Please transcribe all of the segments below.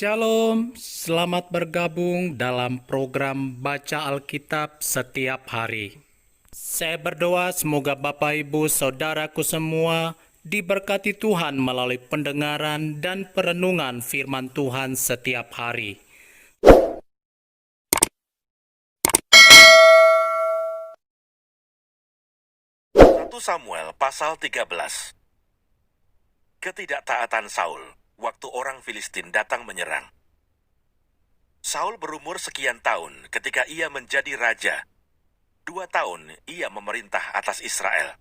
Shalom, selamat bergabung dalam program Baca Alkitab setiap hari. Saya berdoa semoga Bapak Ibu Saudaraku semua diberkati Tuhan melalui pendengaran dan perenungan firman Tuhan setiap hari. Satu Samuel pasal 13. Ketidaktaatan Saul waktu orang Filistin datang menyerang. Saul berumur sekian tahun ketika ia menjadi raja. 2 tahun ia memerintah atas Israel.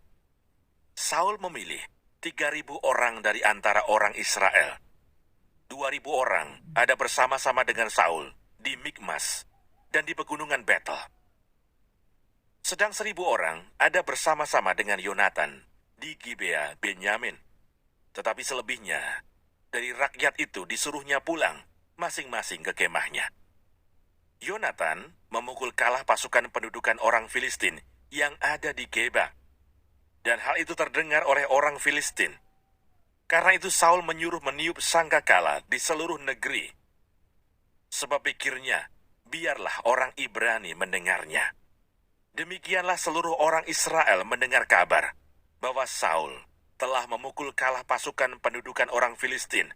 Saul memilih 3.000 orang dari antara orang Israel. 2.000 orang ada bersama-sama dengan Saul di Mikmas dan di pegunungan Betel. Sedang 1.000 orang ada bersama-sama dengan Yonatan di Gibea Benyamin. Tetapi selebihnya dari rakyat itu disuruhnya pulang masing-masing ke kemahnya. Yonatan memukul kalah pasukan pendudukan orang Filistin yang ada di Geba. Dan hal itu terdengar oleh orang Filistin. Karena itu Saul menyuruh meniup sangkakala di seluruh negeri. Sebab pikirnya, biarlah orang Ibrani mendengarnya. Demikianlah seluruh orang Israel mendengar kabar bahwa Saul telah memukul kalah pasukan pendudukan orang Filistin.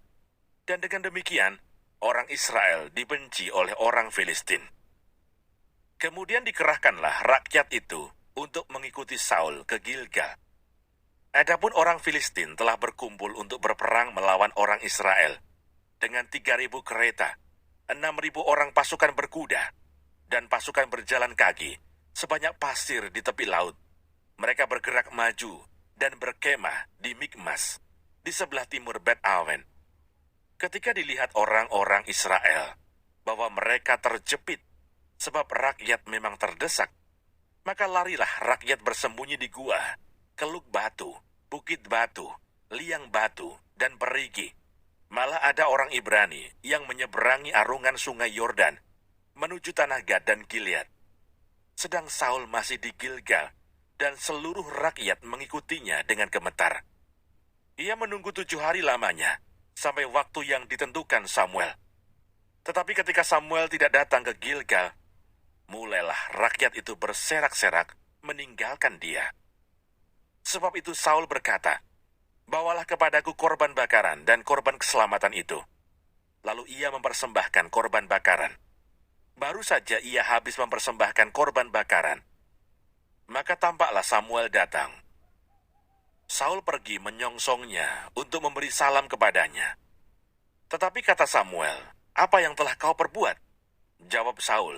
Dan dengan demikian, orang Israel dibenci oleh orang Filistin. Kemudian dikerahkanlah rakyat itu untuk mengikuti Saul ke Gilgal. Adapun orang Filistin telah berkumpul untuk berperang melawan orang Israel dengan 3.000 kereta, 6.000 orang pasukan berkuda, dan pasukan berjalan kaki sebanyak pasir di tepi laut. Mereka bergerak maju dan berkemah di Mikmas, di sebelah timur Bet Awen. Ketika dilihat orang-orang Israel bahwa mereka terjepit sebab rakyat memang terdesak, maka larilah rakyat bersembunyi di gua, Keluk Batu, Bukit Batu, Liang Batu, dan Perigi. Malah ada orang Ibrani yang menyeberangi arungan sungai Yordan menuju tanah Gad dan Gilead. Sedang Saul masih di Gilgal, dan seluruh rakyat mengikutinya dengan gemetar. Ia menunggu 7 hari lamanya, sampai waktu yang ditentukan Samuel. Tetapi ketika Samuel tidak datang ke Gilgal, mulailah rakyat itu berserak-serak meninggalkan dia. Sebab itu Saul berkata, "Bawalah kepadaku korban bakaran dan korban keselamatan itu." Lalu ia mempersembahkan korban bakaran. Baru saja ia habis mempersembahkan korban bakaran, maka tampaklah Samuel datang. Saul pergi menyongsongnya untuk memberi salam kepadanya. Tetapi kata Samuel, "Apa yang telah kau perbuat?" Jawab Saul,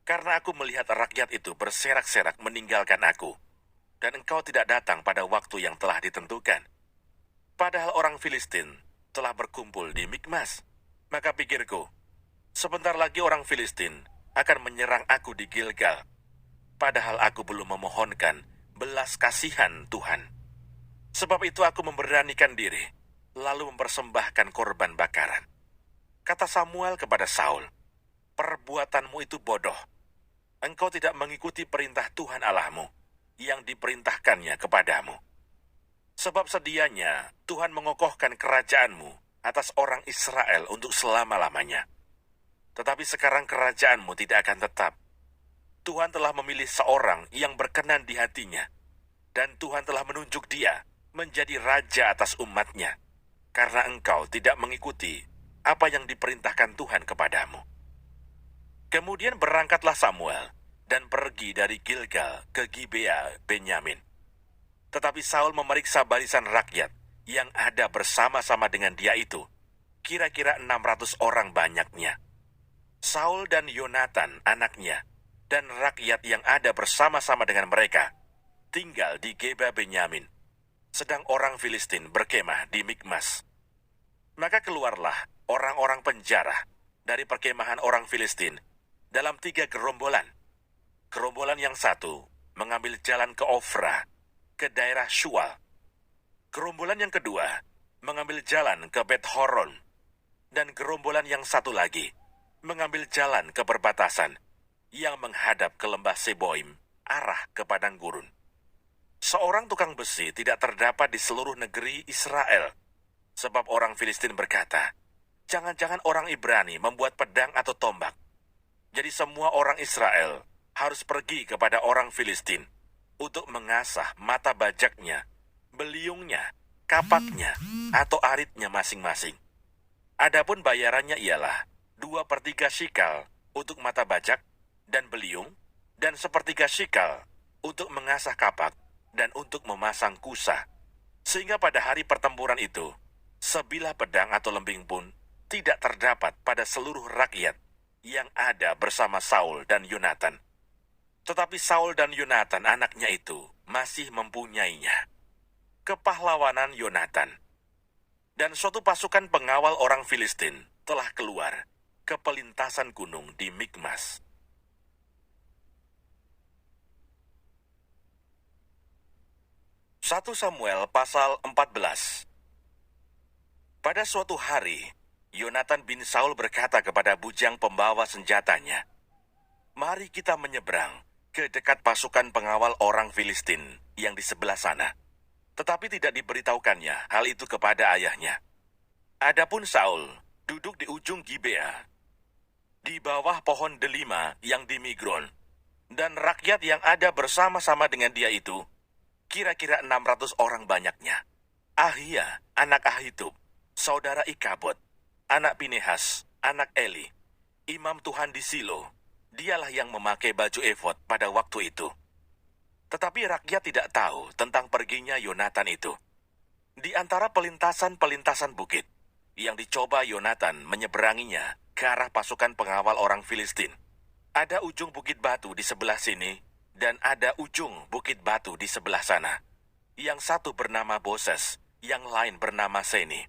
"Karena aku melihat rakyat itu berserak-serak meninggalkan aku, dan engkau tidak datang pada waktu yang telah ditentukan. Padahal orang Filistin telah berkumpul di Mikmas. Maka pikirku, sebentar lagi orang Filistin akan menyerang aku di Gilgal. Padahal aku belum memohonkan belas kasihan Tuhan. Sebab itu aku memberanikan diri, lalu mempersembahkan korban bakaran." Kata Samuel kepada Saul, "Perbuatanmu itu bodoh. Engkau tidak mengikuti perintah Tuhan Allahmu yang diperintahkannya kepadamu. Sebab sedianya Tuhan mengokohkan kerajaanmu atas orang Israel untuk selama-lamanya. Tetapi sekarang kerajaanmu tidak akan tetap. Tuhan telah memilih seorang yang berkenan di hatinya, dan Tuhan telah menunjuk dia menjadi raja atas umatnya, karena engkau tidak mengikuti apa yang diperintahkan Tuhan kepadamu." Kemudian berangkatlah Samuel dan pergi dari Gilgal ke Gibea Benyamin. Tetapi Saul memeriksa barisan rakyat yang ada bersama-sama dengan dia itu, kira-kira 600 orang banyaknya. Saul dan Yonatan anaknya dan rakyat yang ada bersama-sama dengan mereka tinggal di Geba Benyamin, sedang orang Filistin berkemah di Mikmas. Maka keluarlah orang-orang penjara dari perkemahan orang Filistin dalam 3 gerombolan. Gerombolan yang satu mengambil jalan ke Ofra, ke daerah Shual. Gerombolan yang kedua mengambil jalan ke Bet Horon, dan gerombolan yang satu lagi mengambil jalan ke perbatasan yang menghadap ke lembah Seboim, arah ke padang gurun. Seorang tukang besi tidak terdapat di seluruh negeri Israel, sebab orang Filistin berkata, Jangan-jangan orang Ibrani membuat pedang atau tombak. Jadi semua orang Israel harus pergi kepada orang Filistin untuk mengasah mata bajaknya, beliungnya, kapaknya, atau aritnya masing-masing. Adapun bayarannya ialah 2/3 shikal untuk mata bajak dan beliung, dan 1/3 shikal untuk mengasah kapak dan untuk memasang kusa. Sehingga pada hari pertempuran itu, sebilah pedang atau lembing pun tidak terdapat pada seluruh rakyat yang ada bersama Saul dan Yonatan. Tetapi Saul dan Yonatan anaknya itu masih mempunyainya. Kepahlawanan Yonatan. Dan suatu pasukan pengawal orang Filistin telah keluar ke pelintasan gunung di Mikmas. Satu Samuel pasal 14. Pada suatu hari, Yonatan bin Saul berkata kepada bujang pembawa senjatanya, "Mari kita menyeberang ke dekat pasukan pengawal orang Filistin yang di sebelah sana." Tetapi tidak diberitahukannya hal itu kepada ayahnya. Adapun Saul duduk di ujung Gibea, di bawah pohon delima yang di Migron, dan rakyat yang ada bersama-sama dengan dia itu kira-kira 600 orang banyaknya. Ahia, anak Ahitub, saudara Ikabod, anak Pinehas, anak Eli, imam Tuhan di Silo, dialah yang memakai baju efod pada waktu itu. Tetapi rakyat tidak tahu tentang perginya Yonatan itu. Di antara pelintasan-pelintasan bukit yang dicoba Yonatan menyeberanginya ke arah pasukan pengawal orang Filistin, ada ujung bukit batu di sebelah sini dan ada ujung bukit batu di sebelah sana. Yang satu bernama Boses, yang lain bernama Seni.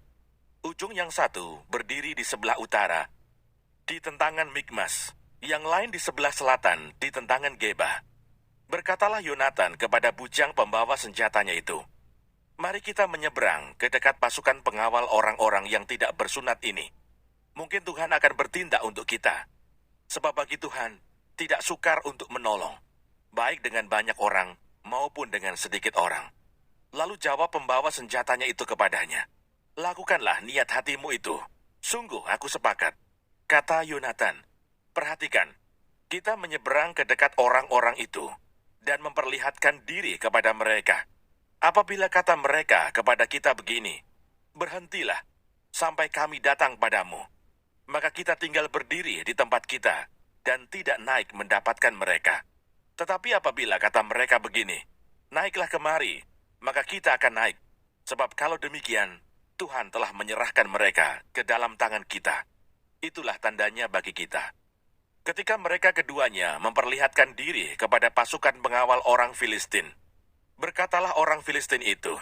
Ujung yang satu berdiri di sebelah utara, di tentangan Mikmas, yang lain di sebelah selatan, di tentangan Geba. Berkatalah Yonatan kepada bujang pembawa senjatanya itu, "Mari kita menyeberang ke dekat pasukan pengawal orang-orang yang tidak bersunat ini. Mungkin Tuhan akan bertindak untuk kita. Sebab bagi Tuhan tidak sukar untuk menolong, baik dengan banyak orang maupun dengan sedikit orang." Lalu jawab pembawa senjatanya itu kepadanya, "Lakukanlah niat hatimu itu. Sungguh aku sepakat." Kata Yonatan, "Perhatikan, kita menyeberang ke dekat orang-orang itu dan memperlihatkan diri kepada mereka. Apabila kata mereka kepada kita begini, 'Berhentilah sampai kami datang padamu,' maka kita tinggal berdiri di tempat kita dan tidak naik mendapatkan mereka. Tetapi apabila kata mereka begini, 'Naiklah kemari,' maka kita akan naik. Sebab kalau demikian, Tuhan telah menyerahkan mereka ke dalam tangan kita. Itulah tandanya bagi kita." Ketika mereka keduanya memperlihatkan diri kepada pasukan pengawal orang Filistin, berkatalah orang Filistin itu,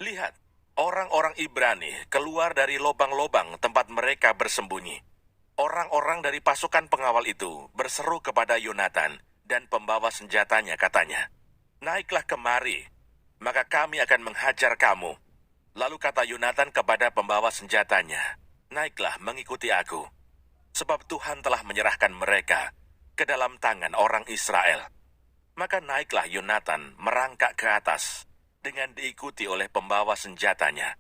"Lihat, orang-orang Ibrani keluar dari lobang-lobang tempat mereka bersembunyi." Orang-orang dari pasukan pengawal itu berseru kepada Yonatan dan pembawa senjatanya, katanya, "Naiklah kemari, maka kami akan menghajar kamu." Lalu kata Yonatan kepada pembawa senjatanya, "Naiklah mengikuti aku, sebab Tuhan telah menyerahkan mereka ke dalam tangan orang Israel." Maka naiklah Yonatan merangkak ke atas dengan diikuti oleh pembawa senjatanya.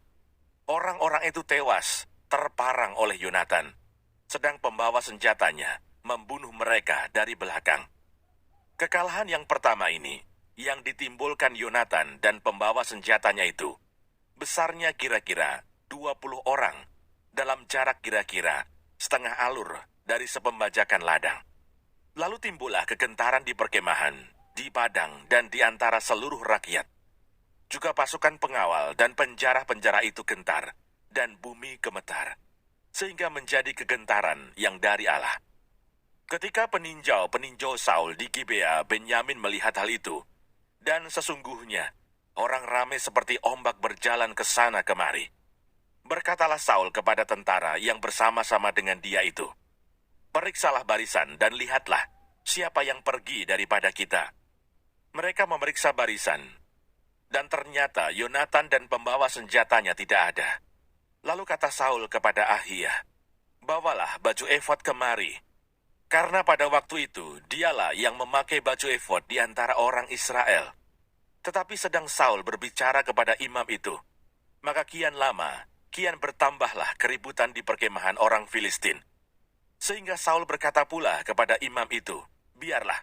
Orang-orang itu tewas, terparang oleh Yonatan, sedang pembawa senjatanya membunuh mereka dari belakang. Kekalahan yang pertama ini, yang ditimbulkan Yonatan dan pembawa senjatanya itu, besarnya kira-kira 20 orang dalam jarak kira-kira setengah alur dari sepembajakan ladang. Lalu timbullah kegentaran di perkemahan, di padang, dan di antara seluruh rakyat. Juga pasukan pengawal dan penjara-penjara itu gentar, dan bumi gemetar, sehingga menjadi kegentaran yang dari Allah. Ketika peninjau-peninjau Saul di Gibea Benyamin melihat hal itu, dan sesungguhnya orang ramai seperti ombak berjalan ke sana kemari, berkatalah Saul kepada tentara yang bersama-sama dengan dia itu, "Periksalah barisan dan lihatlah siapa yang pergi daripada kita." Mereka memeriksa barisan, dan ternyata Yonatan dan pembawa senjatanya tidak ada. Lalu kata Saul kepada Ahia, "Bawalah baju efod kemari." Karena pada waktu itu dialah yang memakai baju efod di antara orang Israel. Tetapi sedang Saul berbicara kepada imam itu, maka kian lama kian bertambahlah keributan di perkemahan orang Filistin. Sehingga Saul berkata pula kepada imam itu, "Biarlah."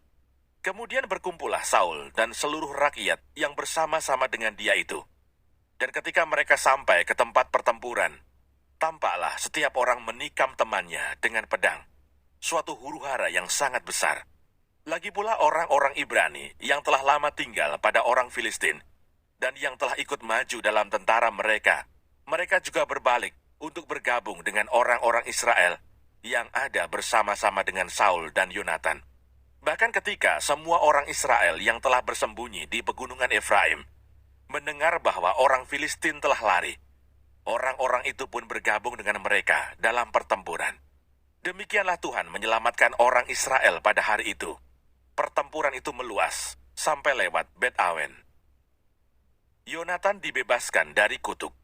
Kemudian berkumpullah Saul dan seluruh rakyat yang bersama-sama dengan dia itu. Dan ketika mereka sampai ke tempat pertempuran, tampaklah setiap orang menikam temannya dengan pedang. Suatu huru-hara yang sangat besar. Lagi pula orang-orang Ibrani yang telah lama tinggal pada orang Filistin dan yang telah ikut maju dalam tentara mereka, mereka juga berbalik untuk bergabung dengan orang-orang Israel yang ada bersama-sama dengan Saul dan Yonatan. Bahkan ketika semua orang Israel yang telah bersembunyi di pegunungan Efraim mendengar bahwa orang Filistin telah lari, orang-orang itu pun bergabung dengan mereka dalam pertempuran. Demikianlah Tuhan menyelamatkan orang Israel pada hari itu. Pertempuran itu meluas sampai lewat Bet-Awen. Yonatan dibebaskan dari kutuk.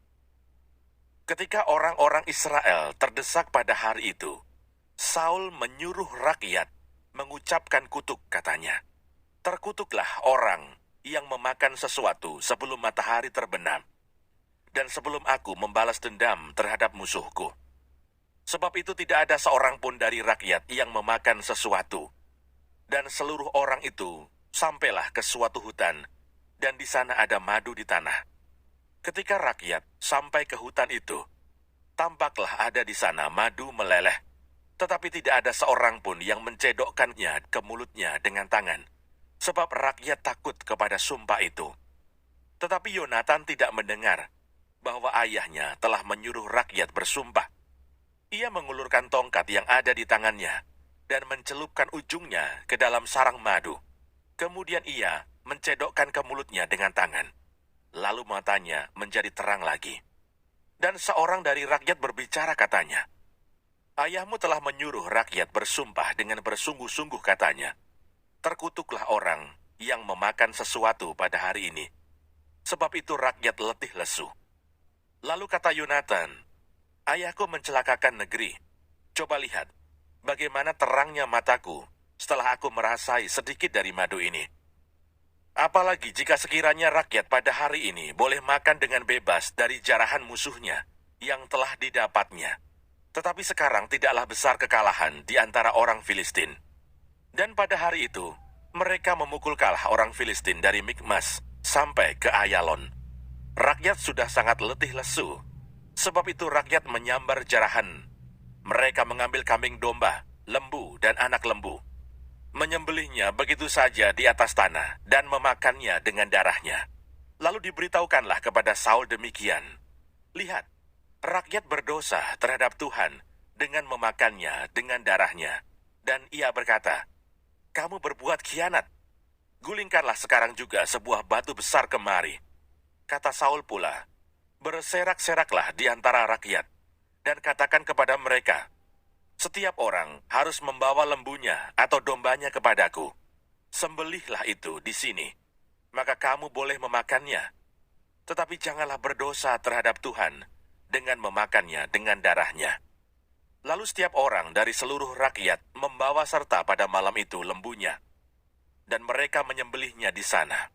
Ketika orang-orang Israel terdesak pada hari itu, Saul menyuruh rakyat mengucapkan kutuk, katanya. "Terkutuklah orang yang memakan sesuatu sebelum matahari terbenam, dan sebelum aku membalas dendam terhadap musuhku. Sebab itu tidak ada seorang pun dari rakyat yang memakan sesuatu." Dan seluruh orang itu sampailah ke suatu hutan, dan di sana ada madu di tanah. Ketika rakyat sampai ke hutan itu, tampaklah ada di sana madu meleleh, tetapi tidak ada seorang pun yang mencedokkannya ke mulutnya dengan tangan, sebab rakyat takut kepada sumpah itu. Tetapi Yonatan tidak mendengar bahwa ayahnya telah menyuruh rakyat bersumpah. Ia mengulurkan tongkat yang ada di tangannya dan mencelupkan ujungnya ke dalam sarang madu. Kemudian ia mencedokkan ke mulutnya dengan tangan. Lalu matanya menjadi terang lagi. Dan seorang dari rakyat berbicara, katanya, "Ayahmu telah menyuruh rakyat bersumpah dengan bersungguh-sungguh," katanya. "Terkutuklah orang yang memakan sesuatu pada hari ini, sebab itu rakyat letih lesu." Lalu kata Yonatan, "Ayahku mencelakakan negeri. Coba lihat bagaimana terangnya mataku setelah aku merasai sedikit dari madu ini. Apalagi jika sekiranya rakyat pada hari ini boleh makan dengan bebas dari jarahan musuhnya yang telah didapatnya. Tetapi sekarang tidaklah besar kekalahan di antara orang Filistin." Dan pada hari itu, mereka memukul kalah orang Filistin dari Mikmas sampai ke Ayalon. Rakyat sudah sangat letih lesu. Sebab itu rakyat menyambar jarahan. Mereka mengambil kambing domba, lembu, dan anak lembu, menyembelihnya begitu saja di atas tanah dan memakannya dengan darahnya. Lalu diberitahukanlah kepada Saul demikian, "Lihat, rakyat berdosa terhadap Tuhan dengan memakannya dengan darahnya." Dan ia berkata, "Kamu berbuat khianat. Gulingkanlah sekarang juga sebuah batu besar kemari." Kata Saul pula, "Berserak-seraklah di antara rakyat, dan katakan kepada mereka, setiap orang harus membawa lembunya atau dombanya kepadaku. Sembelihlah itu di sini, maka kamu boleh memakannya. Tetapi janganlah berdosa terhadap Tuhan dengan memakannya dengan darahnya." Lalu setiap orang dari seluruh rakyat membawa serta pada malam itu lembunya, dan mereka menyembelihnya di sana.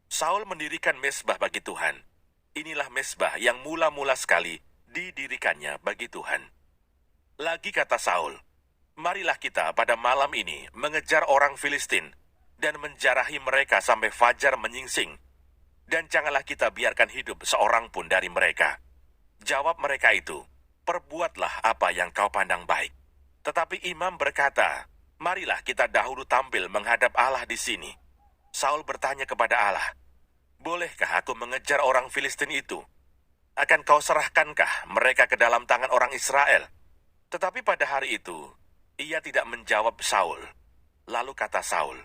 Saul mendirikan mezbah bagi Tuhan. Inilah mezbah yang mula-mula sekali didirikannya bagi Tuhan. Lagi kata Saul, "Marilah kita pada malam ini mengejar orang Filistin dan menjarahi mereka sampai fajar menyingsing. Dan janganlah kita biarkan hidup seorang pun dari mereka." Jawab mereka itu, "Perbuatlah apa yang kau pandang baik." Tetapi imam berkata, "Marilah kita dahulu tampil menghadap Allah di sini." Saul bertanya kepada Allah, "Bolehkah aku mengejar orang Filistin itu? Akan kau serahkankah mereka ke dalam tangan orang Israel?" Tetapi pada hari itu, ia tidak menjawab Saul. Lalu kata Saul,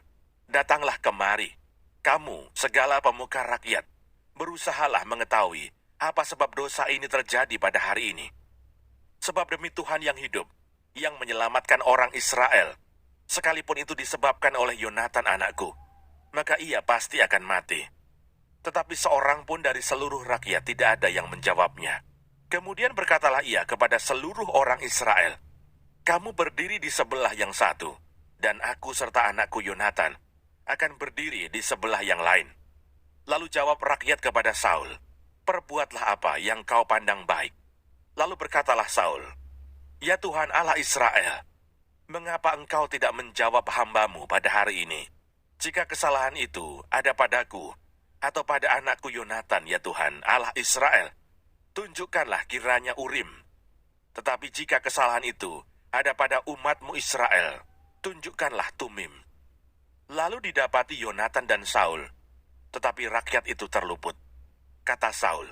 "Datanglah kemari, kamu segala pemuka rakyat, berusahalah mengetahui apa sebab dosa ini terjadi pada hari ini. Sebab demi Tuhan yang hidup, yang menyelamatkan orang Israel, sekalipun itu disebabkan oleh Yonatan anakku, maka ia pasti akan mati." Tetapi seorang pun dari seluruh rakyat tidak ada yang menjawabnya. Kemudian berkatalah ia kepada seluruh orang Israel, "Kamu berdiri di sebelah yang satu, dan aku serta anakku Yonatan akan berdiri di sebelah yang lain." Lalu jawab rakyat kepada Saul, "Perbuatlah apa yang kau pandang baik." Lalu berkatalah Saul, "Ya Tuhan Allah Israel, mengapa engkau tidak menjawab hamba-Mu pada hari ini? Jika kesalahan itu ada padaku atau pada anakku Yonatan, ya Tuhan Allah Israel, tunjukkanlah kiranya Urim. Tetapi jika kesalahan itu ada pada umat-Mu Israel, tunjukkanlah Tumim." Lalu didapati Yonatan dan Saul, tetapi rakyat itu terluput. Kata Saul,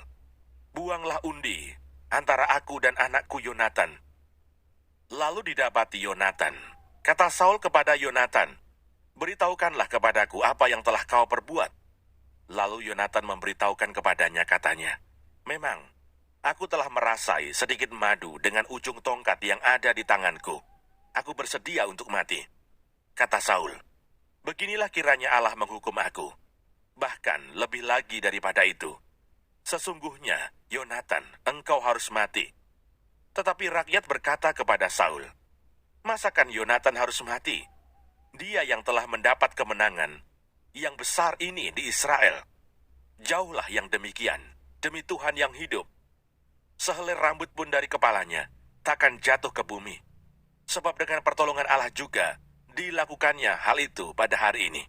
"Buanglah undi antara aku dan anakku Yonatan." Lalu didapati Yonatan. Kata Saul kepada Yonatan, "Beritahukanlah kepadaku apa yang telah kau perbuat." Lalu Yonatan memberitahukan kepadanya, katanya, "Memang, aku telah merasai sedikit madu dengan ujung tongkat yang ada di tanganku. Aku bersedia untuk mati." Kata Saul, "Beginilah kiranya Allah menghukum aku. Bahkan lebih lagi daripada itu. Sesungguhnya, Yonatan, engkau harus mati." Tetapi rakyat berkata kepada Saul, "Masakan Yonatan harus mati? Dia yang telah mendapat kemenangan yang besar ini di Israel. Jauhlah yang demikian, demi Tuhan yang hidup. Sehelai rambut pun dari kepalanya takkan jatuh ke bumi. Sebab dengan pertolongan Allah juga dilakukannya hal itu pada hari ini.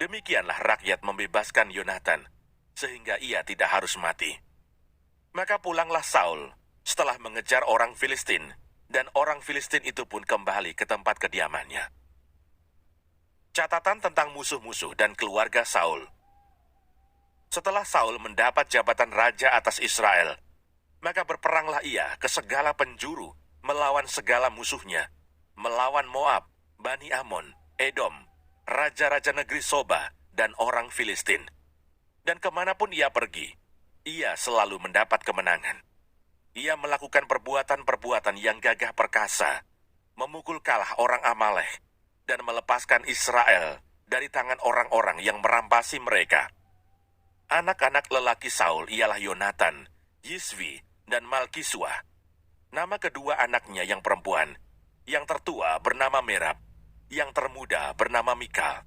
Demikianlah rakyat membebaskan Yonatan, sehingga ia tidak harus mati." Maka pulanglah Saul setelah mengejar orang Filistin, dan orang Filistin itu pun kembali ke tempat kediamannya. Catatan tentang musuh-musuh dan keluarga Saul. Setelah Saul mendapat jabatan raja atas Israel, maka berperanglah ia ke segala penjuru melawan segala musuhnya, melawan Moab, Bani Amon, Edom, raja-raja negeri Soba, dan orang Filistin. Dan kemanapun ia pergi, ia selalu mendapat kemenangan. Ia melakukan perbuatan-perbuatan yang gagah perkasa, memukul kalah orang Amalek, dan melepaskan Israel dari tangan orang-orang yang merampasi mereka. Anak-anak lelaki Saul ialah Yonatan, Yisvi, dan Malkisua. Nama kedua anaknya yang perempuan, yang tertua bernama Merab, yang termuda bernama Mikal.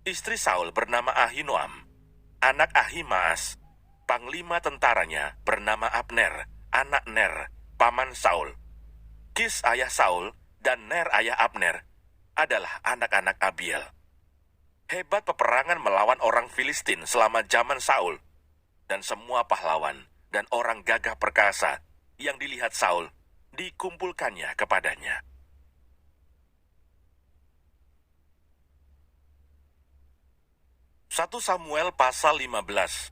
Istri Saul bernama Ahinoam, anak Ahimaas. Panglima tentaranya bernama Abner, anak Ner, paman Saul. Kis ayah Saul dan Ner ayah Abner adalah anak-anak Abiel. Hebat peperangan melawan orang Filistin selama zaman Saul, dan semua pahlawan dan orang gagah perkasa yang dilihat Saul dikumpulkannya kepadanya. 1 Samuel pasal 15.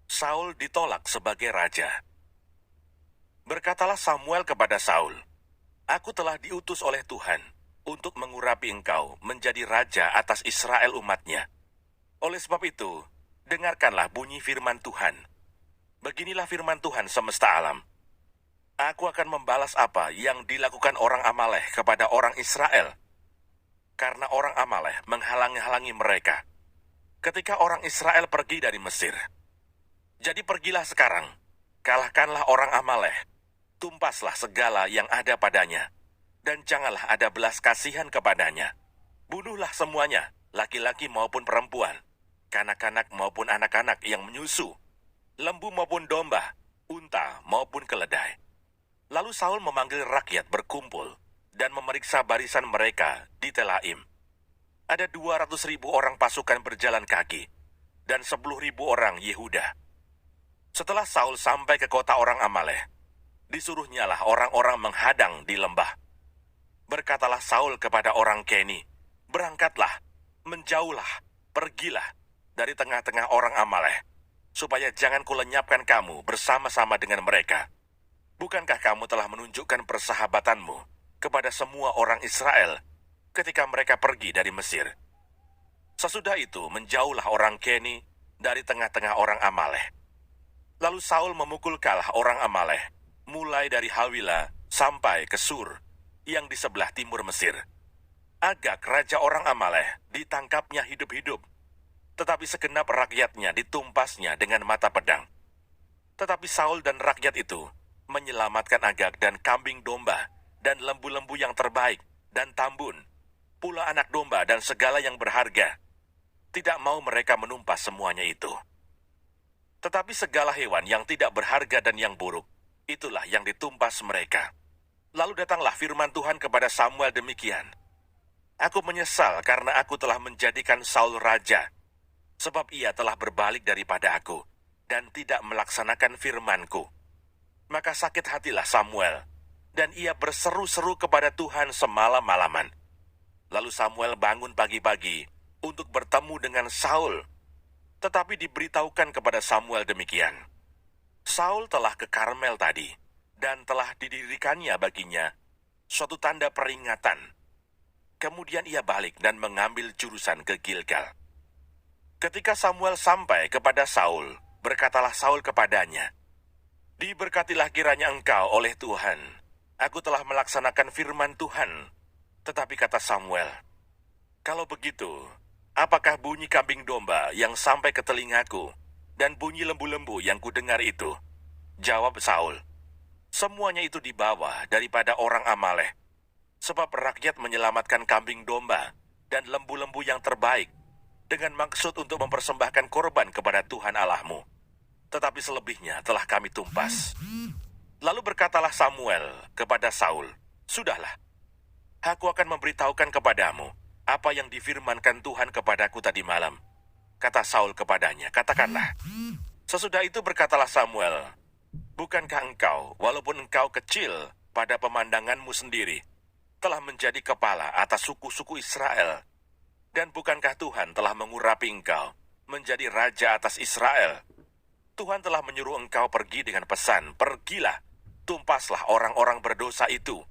Saul ditolak sebagai raja. Berkatalah Samuel kepada Saul, "Aku telah diutus oleh Tuhan untuk mengurapi engkau menjadi raja atas Israel umatnya. Oleh sebab itu, dengarkanlah bunyi firman Tuhan. Beginilah firman Tuhan semesta alam. Aku akan membalas apa yang dilakukan orang Amalek kepada orang Israel, karena orang Amalek menghalangi-halangi mereka ketika orang Israel pergi dari Mesir. Jadi pergilah sekarang, kalahkanlah orang Amalek, tumpaslah segala yang ada padanya, dan janganlah ada belas kasihan kepadanya. Bunuhlah semuanya, laki-laki maupun perempuan, kanak-kanak maupun anak-anak yang menyusu, lembu maupun domba, unta maupun keledai." Lalu Saul memanggil rakyat berkumpul dan memeriksa barisan mereka di Telaim. Ada 200.000 orang pasukan berjalan kaki, dan 10.000 orang Yehuda. Setelah Saul sampai ke kota orang Amalek, disuruhnyalah orang-orang menghadang di lembah. Berkatalah Saul kepada orang Keni, "Berangkatlah, menjauhlah, pergilah dari tengah-tengah orang Amalek, supaya jangan kulenyapkan kamu bersama-sama dengan mereka. Bukankah kamu telah menunjukkan persahabatanmu kepada semua orang Israel ketika mereka pergi dari Mesir?" Sesudah itu menjauhlah orang Keni dari tengah-tengah orang Amalek. Lalu Saul memukul kalah orang Amalek, mulai dari Hawila sampai ke Sur, yang di sebelah timur Mesir. Agag, raja orang Amalek, ditangkapnya hidup-hidup, tetapi segenap rakyatnya ditumpasnya dengan mata pedang. Tetapi Saul dan rakyat itu menyelamatkan Agag dan kambing domba, dan lembu-lembu yang terbaik, dan tambun, pula anak domba dan segala yang berharga. Tidak mau mereka menumpas semuanya itu. Tetapi segala hewan yang tidak berharga dan yang buruk, itulah yang ditumpas mereka. Lalu datanglah firman Tuhan kepada Samuel demikian. Aku menyesal karena aku telah menjadikan Saul raja, sebab ia telah berbalik daripada aku dan tidak melaksanakan firman-Ku. Maka sakit hatilah Samuel, dan ia berseru-seru kepada Tuhan semalam-malaman. Lalu Samuel bangun pagi-pagi untuk bertemu dengan Saul. Tetapi diberitahukan kepada Samuel demikian. Saul telah ke Karmel tadi, dan telah didirikannya baginya suatu tanda peringatan. Kemudian ia balik dan mengambil jurusan ke Gilgal. Ketika Samuel sampai kepada Saul, berkatalah Saul kepadanya, "Diberkatilah kiranya engkau oleh Tuhan. Aku telah melaksanakan firman Tuhan." Tetapi kata Samuel, "Kalau begitu, apakah bunyi kambing domba yang sampai ke telingaku dan bunyi lembu-lembu yang kudengar itu?" Jawab Saul, "Semuanya itu dibawa daripada orang Amalek, sebab rakyat menyelamatkan kambing domba dan lembu-lembu yang terbaik dengan maksud untuk mempersembahkan korban kepada Tuhan Allahmu. Tetapi selebihnya telah kami tumpas." Lalu berkatalah Samuel kepada Saul, "Sudahlah, aku akan memberitahukan kepadamu apa yang difirmankan Tuhan kepadaku tadi malam." Kata Saul kepadanya, "Katakanlah." Sesudah itu berkatalah Samuel, "Bukankah engkau, walaupun engkau kecil pada pemandanganmu sendiri, telah menjadi kepala atas suku-suku Israel? Dan bukankah Tuhan telah mengurapi engkau menjadi raja atas Israel? Tuhan telah menyuruh engkau pergi dengan pesan, 'Pergilah, tumpaslah orang-orang berdosa itu,'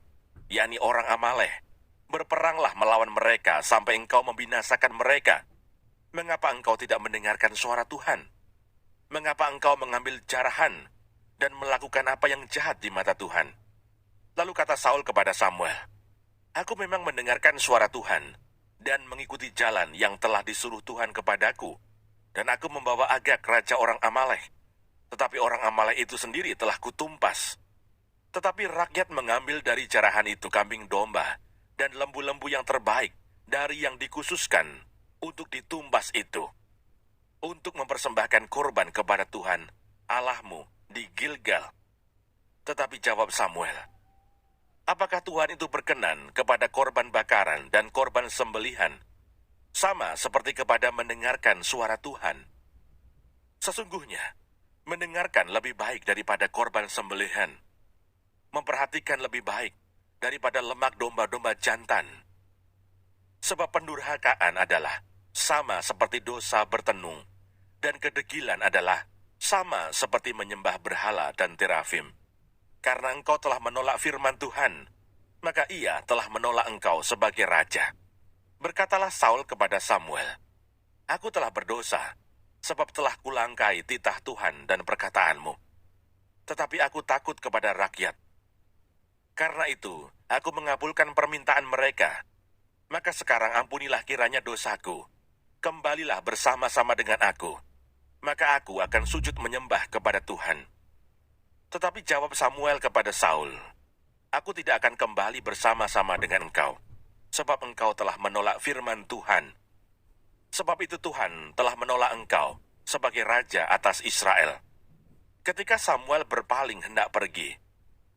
yakni orang Amalek. Berperanglah melawan mereka sampai engkau membinasakan mereka. Mengapa engkau tidak mendengarkan suara Tuhan? Mengapa engkau mengambil jarahan dan melakukan apa yang jahat di mata Tuhan?" Lalu kata Saul kepada Samuel, "Aku memang mendengarkan suara Tuhan dan mengikuti jalan yang telah disuruh Tuhan kepadaku, dan aku membawa Agag raja orang Amalek. Tetapi orang Amalek itu sendiri telah kutumpas. Tetapi rakyat mengambil dari jarahan itu kambing domba dan lembu-lembu yang terbaik dari yang dikhususkan untuk ditumpas itu, untuk mempersembahkan korban kepada Tuhan Allahmu di Gilgal." Tetapi jawab Samuel, "Apakah Tuhan itu berkenan kepada korban bakaran dan korban sembelihan, sama seperti kepada mendengarkan suara Tuhan? Sesungguhnya, mendengarkan lebih baik daripada korban sembelihan, memperhatikan lebih baik daripada lemak domba-domba jantan. Sebab pendurhakaan adalah sama seperti dosa bertenung, dan kedegilan adalah sama seperti menyembah berhala dan terafim. Karena engkau telah menolak firman Tuhan, maka ia telah menolak engkau sebagai raja." Berkatalah Saul kepada Samuel, "Aku telah berdosa, sebab telah kulangkai titah Tuhan dan perkataanmu. Tetapi aku takut kepada rakyat. Karena itu, aku mengabulkan permintaan mereka. Maka sekarang ampunilah kiranya dosaku. Kembalilah bersama-sama dengan aku. Maka aku akan sujud menyembah kepada Tuhan." Tetapi jawab Samuel kepada Saul, "Aku tidak akan kembali bersama-sama dengan engkau, sebab engkau telah menolak firman Tuhan. Sebab itu Tuhan telah menolak engkau sebagai raja atas Israel." Ketika Samuel berpaling hendak pergi,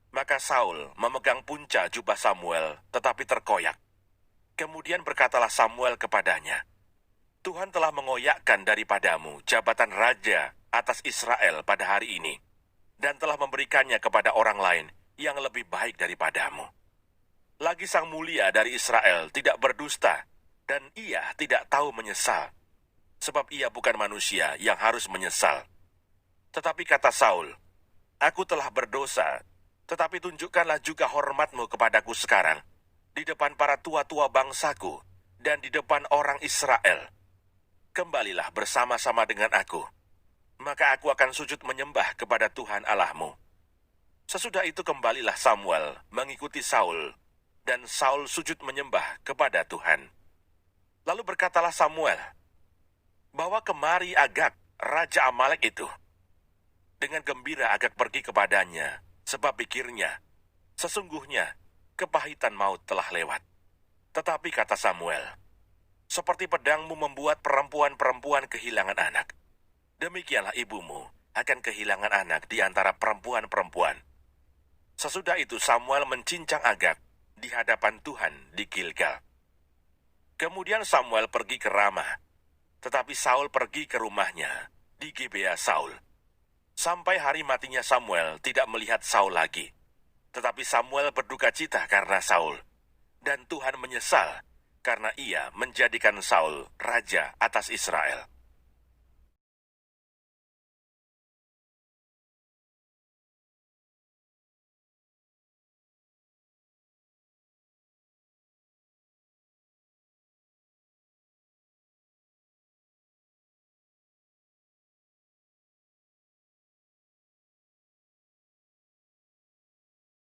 maka Saul memegang punca jubah Samuel, tetapi terkoyak. Kemudian berkatalah Samuel kepadanya, "Tuhan telah mengoyakkan daripadamu jabatan raja atas Israel pada hari ini, dan telah memberikannya kepada orang lain yang lebih baik daripadamu. Lagi sang mulia dari Israel tidak berdusta, dan ia tidak tahu menyesal, sebab ia bukan manusia yang harus menyesal." Tetapi kata Saul, "Aku telah berdosa, tetapi tunjukkanlah juga hormatmu kepadaku sekarang, di depan para tua-tua bangsaku, dan di depan orang Israel. Kembalilah bersama-sama dengan aku, maka aku akan sujud menyembah kepada Tuhan Allahmu." Sesudah itu kembalilah Samuel mengikuti Saul, dan Saul sujud menyembah kepada Tuhan. Lalu berkatalah Samuel, "Bawa kemari Agag, raja Amalek itu." Dengan gembira Agag pergi kepadanya, sebab pikirnya, "Sesungguhnya kepahitan maut telah lewat." Tetapi kata Samuel, "Seperti pedangmu membuat perempuan-perempuan kehilangan anak, demikianlah ibumu akan kehilangan anak di antara perempuan-perempuan. Sesudah itu Samuel mencincang Agag di hadapan Tuhan di Gilgal. Kemudian Samuel pergi ke Ramah, tetapi Saul pergi ke rumahnya di Gibea Saul. Sampai hari matinya Samuel tidak melihat Saul lagi. Tetapi Samuel berduka cita karena Saul, dan Tuhan menyesal karena ia menjadikan Saul raja atas Israel.